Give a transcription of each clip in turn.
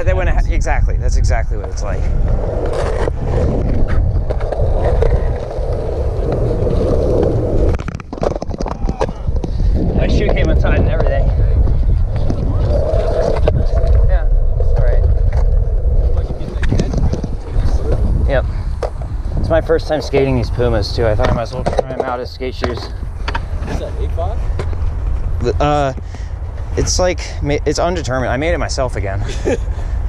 they wouldn't exactly. That's exactly what it's like. My shoe came untied and everything. Yeah, it's all right. Yep. It's my first time skating these Pumas too. I thought I might as well try them out as skate shoes. Is that 8.5? It's like, it's undetermined. I made it myself again.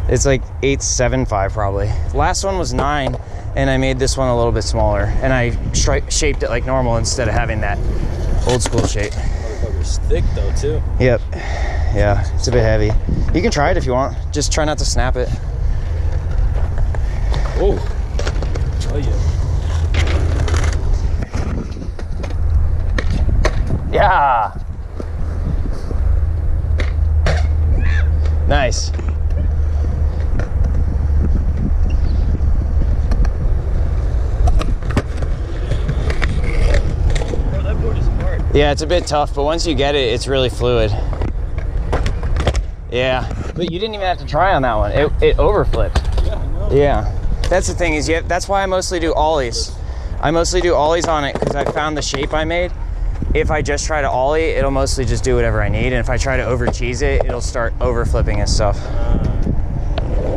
It's like 8.75 probably. Last one was 9, and I made this one a little bit smaller, and I shaped it like normal instead of having that old school shape. Motherfucker's thick though too. Yep. Yeah, it's a bit heavy. You can try it if you want. Just try not to snap it. Oh. Oh yeah. Yeah. Nice. Bro, that board is hard. Yeah, it's a bit tough, but once you get it, it's really fluid. Yeah, but you didn't even have to try on that one. It overflipped. Yeah, I know. Yeah, that's the thing is, that's why I mostly do ollies. I mostly do ollies on it because I found the shape I made. If I just try to ollie, it'll mostly just do whatever I need. And if I try to over cheese it, it'll start over flipping and stuff.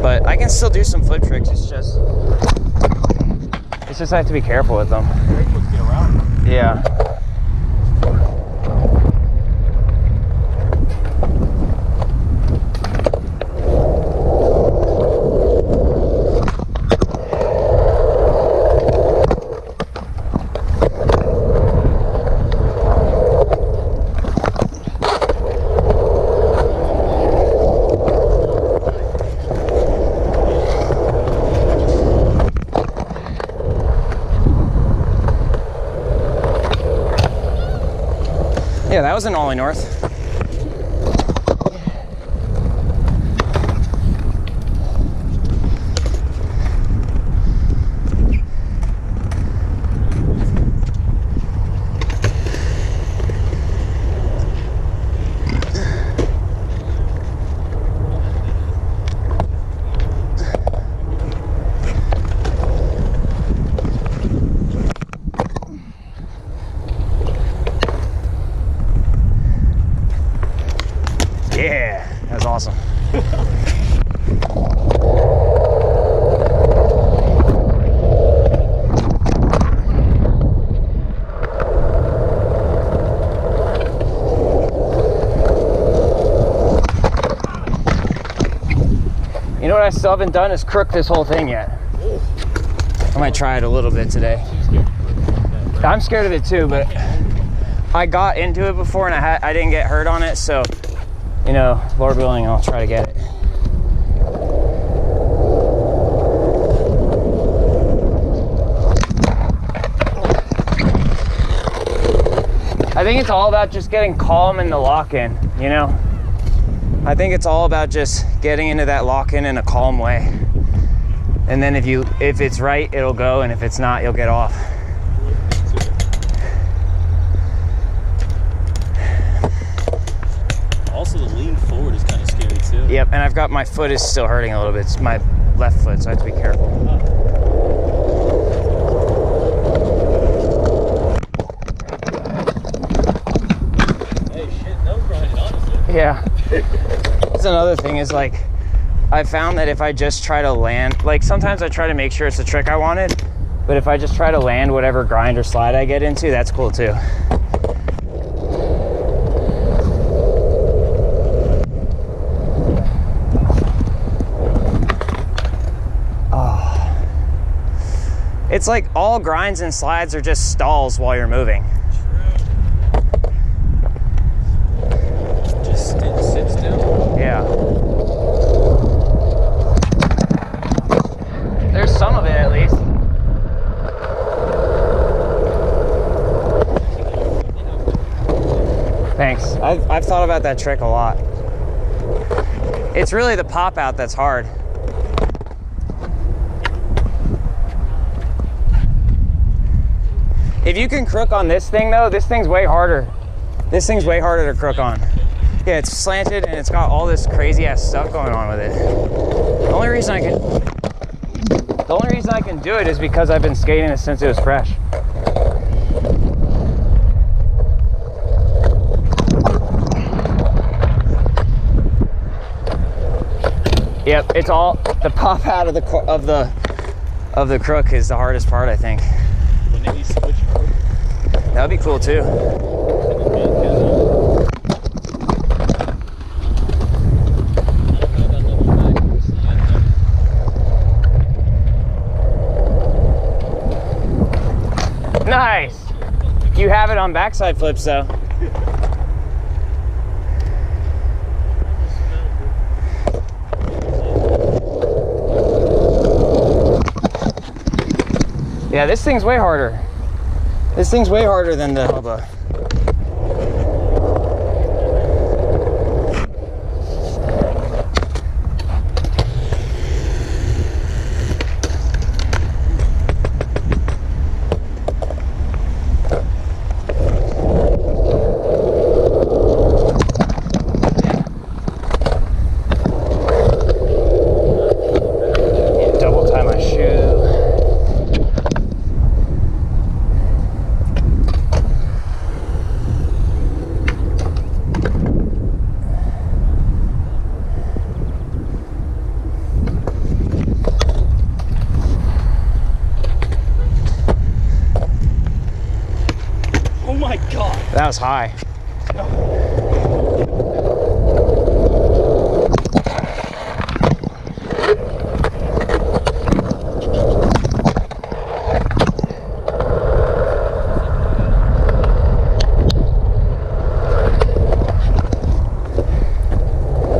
But I can still do some flip tricks. It's just I have to be careful with them. Very quick to get around. Yeah. Yeah, that was an ollie north. Yeah, that was awesome. You know what I still haven't done is crook this whole thing yet. I might try it a little bit today. I'm scared of it too, but I got into it before and I didn't get hurt on it, so you know, Lord willing, I'll try to get it. I think it's all about just getting calm in the lock-in, you know? I think it's all about just getting into that lock-in in a calm way. And then if it's right, it'll go, and if it's not, you'll get off. Also, the lean forward is kind of scary too. Yep, and I've got my foot is still hurting a little bit. It's my left foot, so I have to be careful. Hey, shit, no grind, honestly. Yeah. That's another thing is like, I found that if I just try to land, like sometimes I try to make sure it's the trick I wanted, but if I just try to land whatever grind or slide I get into, that's cool too. It's like all grinds and slides are just stalls while you're moving. True. Just sit still. Yeah. There's some of it at least. Thanks. I've thought about that trick a lot. It's really the pop out that's hard. If you can crook on this thing though, this thing's way harder. This thing's way harder to crook on. Yeah, it's slanted and it's got all this crazy ass stuff going on with it. The only reason I can do it is because I've been skating it since it was fresh. Yep, it's all the pop out of the crook is the hardest part, I think. When they switch crook, That would be cool too. Nice. You have it on backside flips though. Yeah, this thing's way harder. This thing's way harder than the Hubba. Double tie my shoe. oh my god. That was high.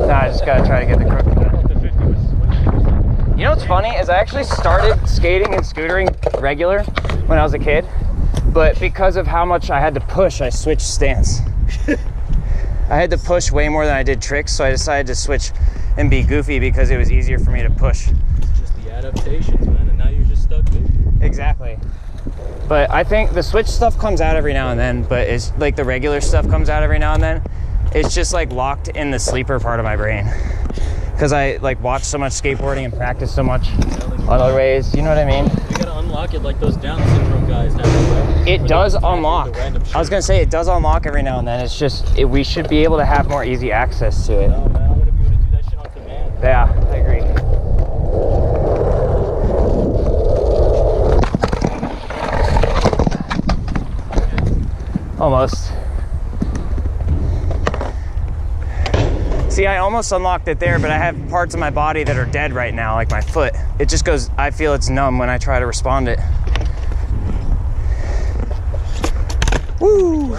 Nah, I just gotta try to get the crook. You know what's funny is I actually started skating and scootering regular when I was a kid, but because of how much I had to push, I switched stance. I had to push way more than I did tricks, so I decided to switch and be goofy because it was easier for me to push. It's just the adaptations, man, and now you're just stuck goofy. Exactly. But I think the switch stuff comes out every now and then, but it's like the regular stuff comes out every now and then. It's just like locked in the sleeper part of my brain. Because I like watch so much skateboarding and practice so much on other ways, you know what I mean? You gotta unlock it like those Down syndrome guys now, right? It does unlock. I was gonna say it does unlock every now and then. It's just, we should be able to have more easy access to it. No, man, I wanna be able to do that shit on command. Yeah, I agree. Almost. See, I almost unlocked it there, but I have parts of my body that are dead right now, like my foot. It just goes, I feel it's numb when I try to respond it. Woo! I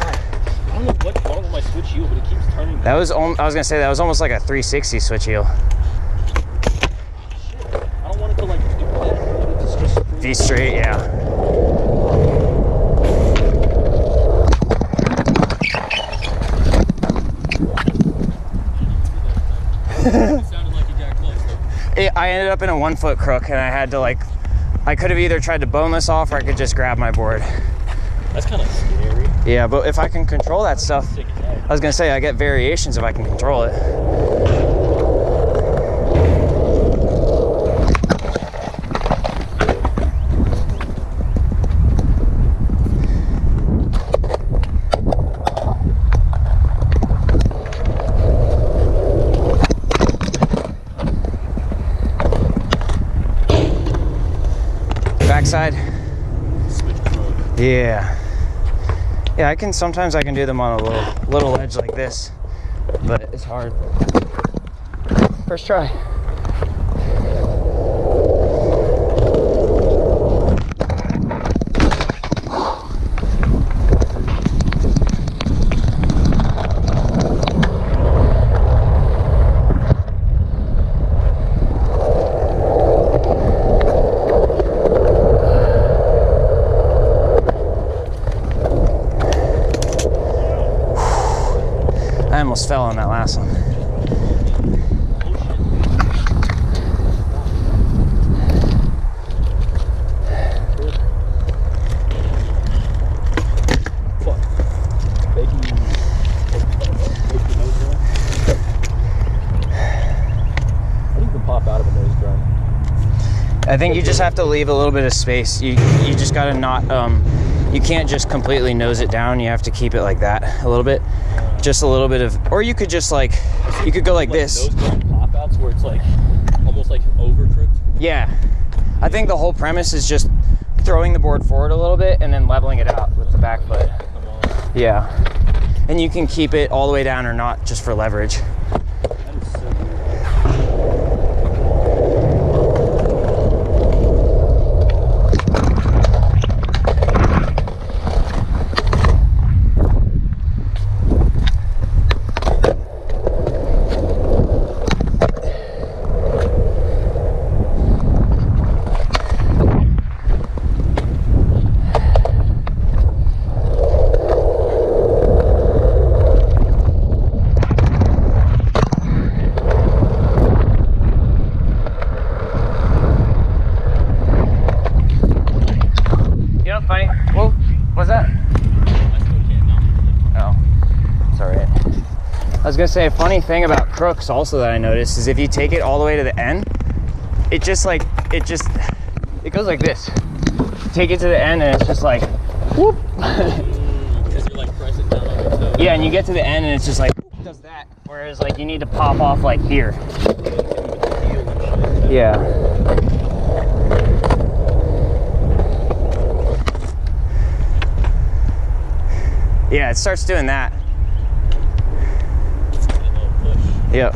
don't know what's wrong with my switch heel, but it keeps turning. That was, I was gonna say, that was almost like a 360 switch heel. Shit. I don't want it to like do that. I want it to just Be straight, yeah. It sounded like you got close though. I ended up in a 1 foot crook and I had to like, I could have either tried to bone this off or I could just grab my board. That's kind of scary. Yeah, but if I can control that stuff, Sick as heck. I was gonna say I get variations if I can control it. Backside. Switch crook. Yeah. Yeah, I can, sometimes I can do them on a little ledge like this, but it's hard. First try. I almost fell on that last one. I think you just have to leave a little bit of space. You just gotta not, you can't just completely nose it down. You have to keep it like that a little bit. Just a little bit of, or you could just like, you could go like this. Nose going pop outs where it's like, almost like over crooked. Yeah. I think the whole premise is just throwing the board forward a little bit and then leveling it out with the back foot. Yeah. And you can keep it all the way down or not, just for leverage. That is so weird. I was gonna say, a funny thing about crooks also that I noticed is if you take it all the way to the end, it goes like this. Take it to the end and it's just like, whoop. Because you're like pressing down on your toe. Yeah, and you get to the end and it's just like, does that. Whereas like you need to pop off like here. Yeah. Yeah, it starts doing that. Yep.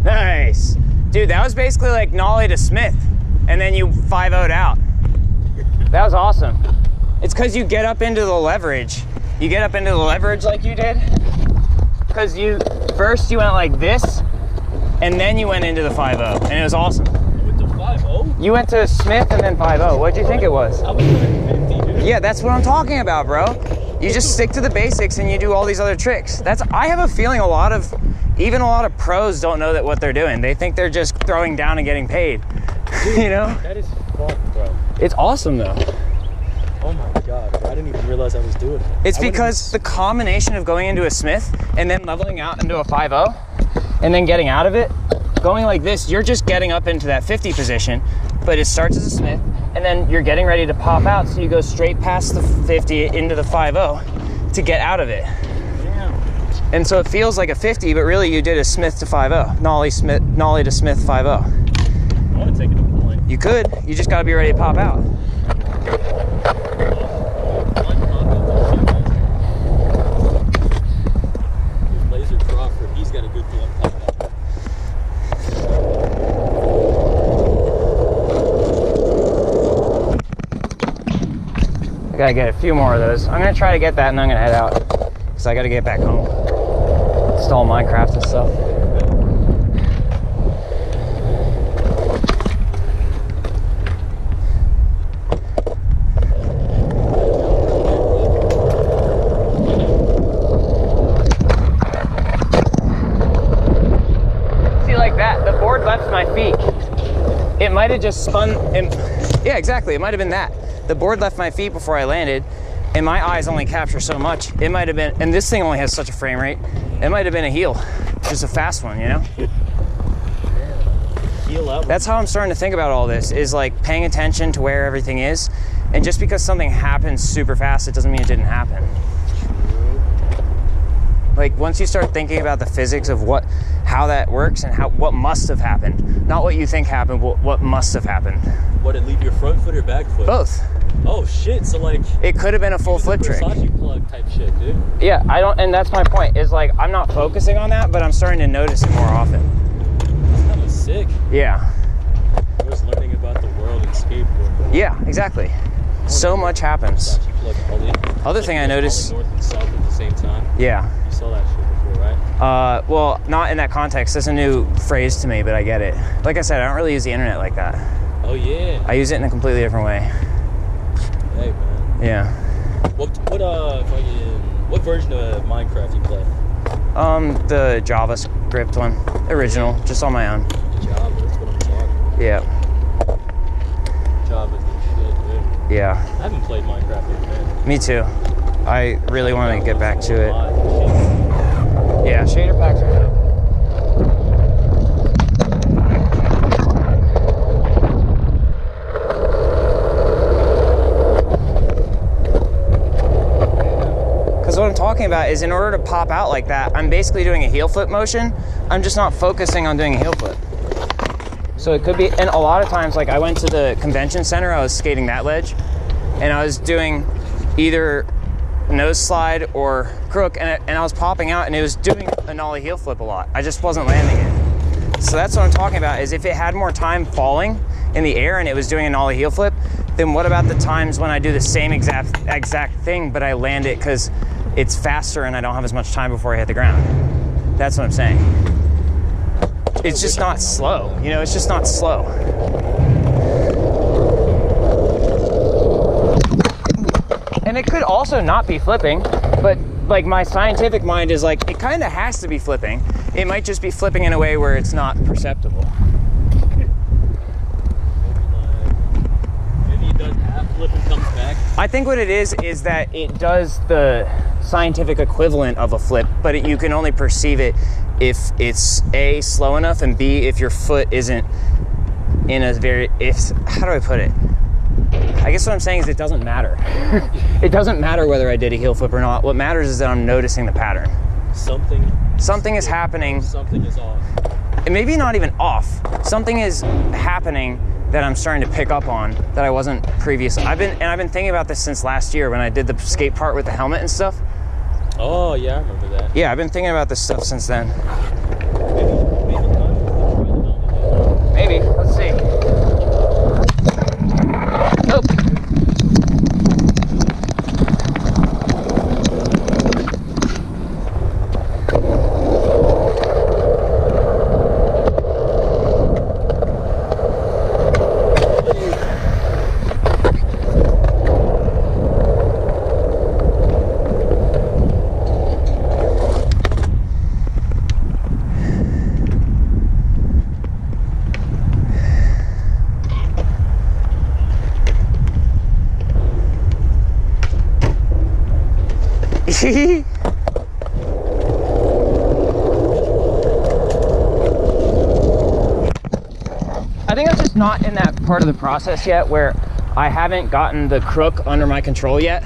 Nice. Dude, that was basically like nollie to Smith. And then you 5-0'd out. That was awesome. It's because you get up into the leverage. You get up into the leverage like you did. Because first you went like this, and then you went into the 5-0, and it was awesome. You went to 5-0? You went to Smith and then 5-0. What'd you think it was? I was doing 50, dude. Yeah, that's what I'm talking about, bro. You just stick to the basics and you do all these other tricks. I have a feeling even a lot of pros don't know what they're doing. They think they're just throwing down and getting paid. Dude, you know? That is fun, bro. It's awesome though. Oh my God, bro. I didn't even realize I was doing it. It's because the combination of going into a Smith and then leveling out into a 5-0 and then getting out of it, going like this, you're just getting up into that 50 position, but it starts as a Smith and then you're getting ready to pop out, so you go straight past the 50 into the 5-0 to get out of it. Damn. And so it feels like a 50, but really you did a Smith to 5-0, nollie to Smith 5-0. I want to take it to point. You could, you just gotta be ready to pop out. Laser Crawford, he's got a good one pop out. I gotta get a few more of those. I'm gonna try to get that and I'm gonna head out. Because I gotta get back home. Install Minecraft and stuff. It might have just spun, yeah, exactly, it might have been that. The board left my feet before I landed, and my eyes only capture so much. It might have been, and this thing only has such a frame rate, it might have been a heel, just a fast one, you know? Heel out. That's how I'm starting to think about all this, is like paying attention to where everything is, and just because something happens super fast, it doesn't mean it didn't happen. Like once you start thinking about the physics of how that works and what must have happened, not what you think happened, what must have happened. What, it leave your front foot or back foot? Both. Oh shit! So like it could have been a full flip trick. Versace plug type shit, dude. Yeah, and that's my point. Is like I'm not focusing on that, but I'm starting to notice it more often. That's kind of sick. Yeah. I was learning about the world in skateboard. Yeah, exactly. So much happens. Versace plug ollie. Other thing I noticed. North and south at the same time. Yeah. You saw that shit before, right? Well, not in that context. That's a new phrase to me, but I get it. Like I said, I don't really use the internet like that. Oh yeah. I use it in a completely different way. Hey man. Yeah. What version of Minecraft you play? The JavaScript one, original, just on my own. Java, that's what I'm talking. Yeah. Java's the shit, dude. Yeah. I haven't played Minecraft in a minute. Me too. I really want to get back to it. Yeah, shader packs are dope. Because what I'm talking about is in order to pop out like that, I'm basically doing a heel flip motion. I'm just not focusing on doing a heel flip. So it could be, and a lot of times, like I went to the convention center, I was skating that ledge, and I was doing either nose slide or crook, and I was popping out, and it was doing a nollie heel flip a lot. I just wasn't landing it. So that's what I'm talking about, is if it had more time falling in the air and it was doing a nollie heel flip, then what about the times when I do the same exact thing, but I land it because it's faster and I don't have as much time before I hit the ground? That's what I'm saying. It's just not slow, you know, it's just not slow. And it could also not be flipping, but like my scientific mind is like, it kind of has to be flipping. It might just be flipping in a way where it's not perceptible. Maybe it does half flip and comes back. I think what it is that it does the scientific equivalent of a flip, but you can only perceive it if it's A, slow enough, and B, if your foot isn't in a very, how do I put it? I guess what I'm saying is it doesn't matter. It doesn't matter whether I did a heel flip or not. What matters is that I'm noticing the pattern. Something is happening. Something is off. And maybe not even off. Something is happening that I'm starting to pick up on that I wasn't previously. I've been thinking about this since last year when I did the skate part with the helmet and stuff. Oh yeah, I remember that. Yeah, I've been thinking about this stuff since then. Maybe. Let's see. Nope. I think I'm just not in that part of the process yet where I haven't gotten the crook under my control yet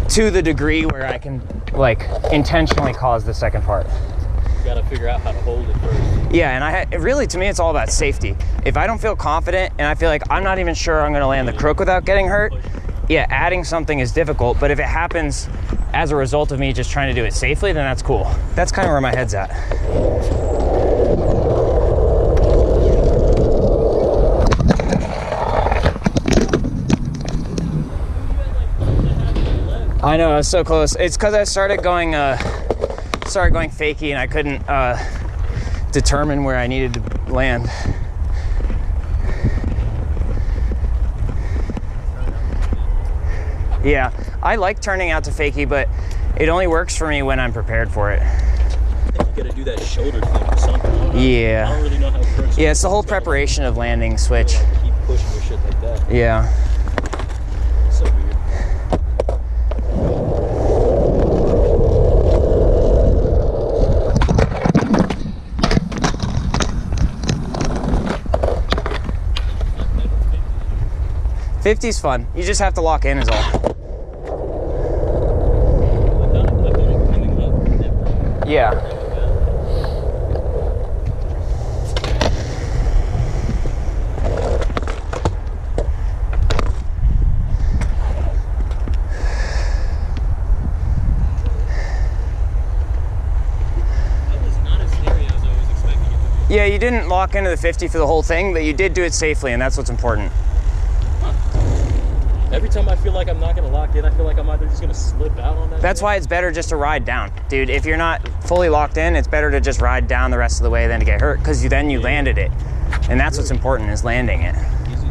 to the degree where I can like intentionally cause the second part. You gotta figure out how to hold it first. Yeah, and really to me it's all about safety. If I don't feel confident and I feel like I'm not even sure I'm gonna land the crook without getting hurt, yeah, adding something is difficult, but if it happens as a result of me just trying to do it safely, then that's cool. That's kind of where my head's at. I know, I was so close. It's because I started going fakie and I couldn't determine where I needed to land. Yeah, I like turning out to fakie, but it only works for me when I'm prepared for it. I think you gotta do that shoulder thing or something. Yeah. I don't really know how it works. Yeah, it's the whole preparation of landing switch. Like, keep pushing or shit like that. Yeah. It's so weird. '50's fun. You just have to lock in is all. Yeah. Yeah, you didn't lock into the 50 for the whole thing, but you did do it safely, and that's what's important. Every time I feel like I'm not going to lock in, I feel like I'm either just going to slip out on that. That's why it's better just to ride down. Dude, if you're not fully locked in, it's better to just ride down the rest of the way than to get hurt, because then you landed it. And that's what's important, is landing it.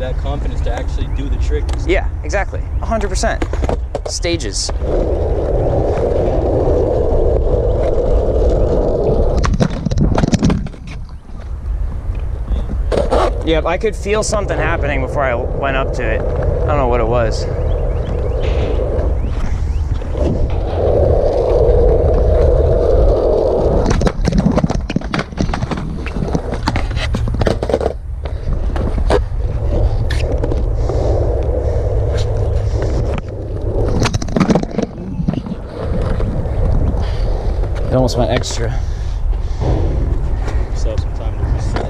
that confidence to actually do the trick. Yeah, exactly. 100%. Stages. Yep, I could feel something happening before I went up to it. I don't know what it was. It almost went extra. Still have some time to reset.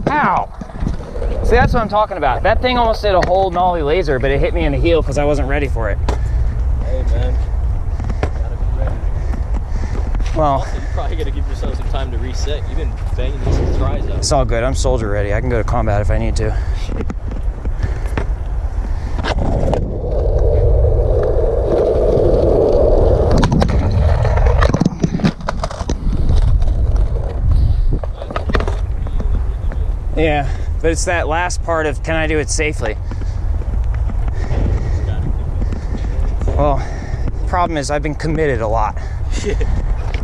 Ow! See, that's what I'm talking about. That thing almost did a whole nollie laser, but it hit me in the heel because I wasn't ready for it. Hey, man. Gotta be ready. Well, Also, you probably gotta give yourself some time to reset. You've been banging these tries out. it's all good. I'm soldier ready. I can go to combat if I need to. Yeah, but it's that last part of, can I do it safely? Well, the problem is I've been committed a lot. Shit.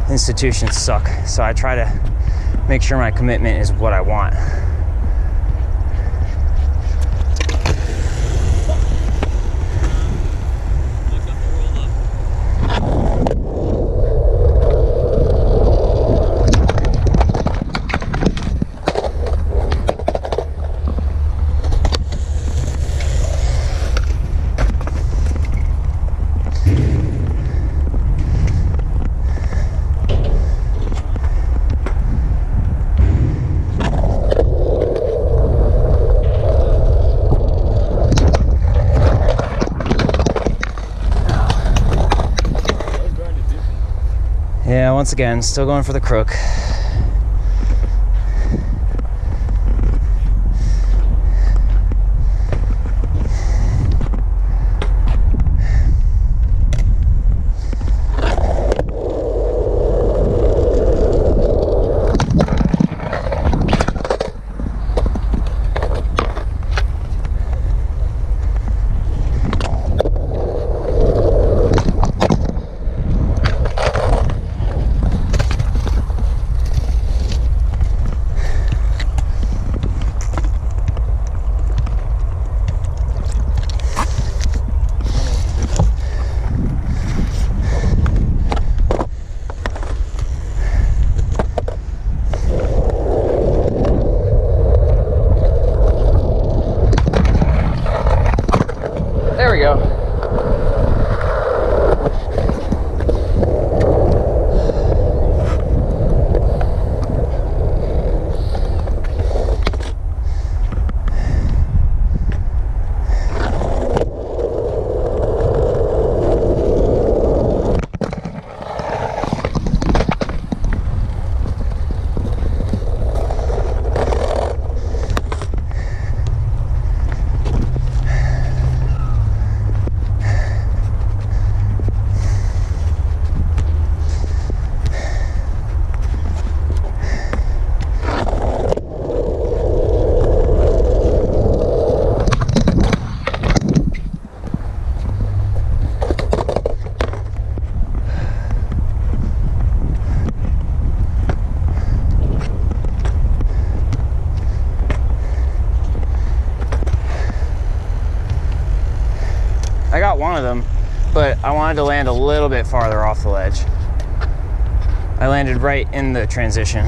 Institutions suck, so I try to make sure my commitment is what I want. Yeah, once again, still going for the crook. There we go. I got one of them, but I wanted to land a little bit farther off the ledge. I landed right in the transition.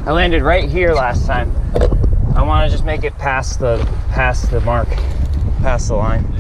I landed right here last time. I want to just make it past the mark, past the line.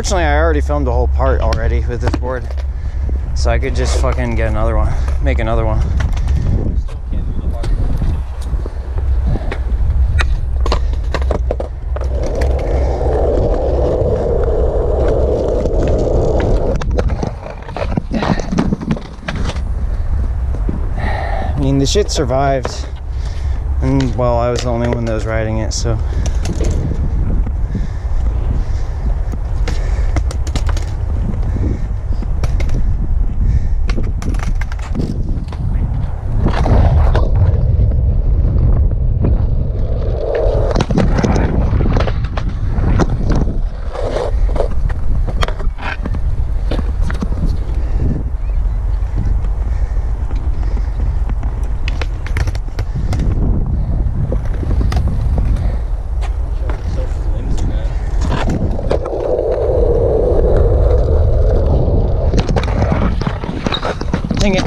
Fortunately, I already filmed a whole part already with this board, so I could just fucking get another one, make another one. Still can't do the hard conversation. I mean, the shit survived, and well, I was the only one that was riding it, so. Dang it.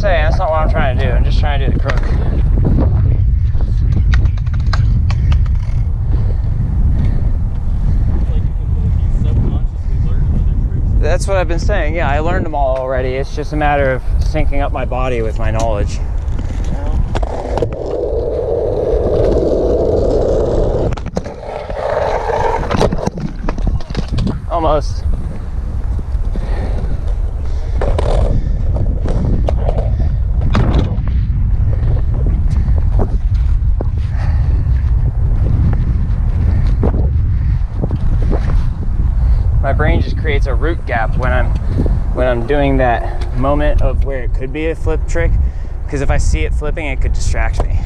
That's not what I'm trying to do. I'm just trying to do the crook. That's what I've been saying. Yeah, I learned them all already. It's just a matter of syncing up my body with my knowledge. Almost. My brain just creates a root gap when I'm doing that moment of where it could be a flip trick, because if I see it flipping, it could distract me.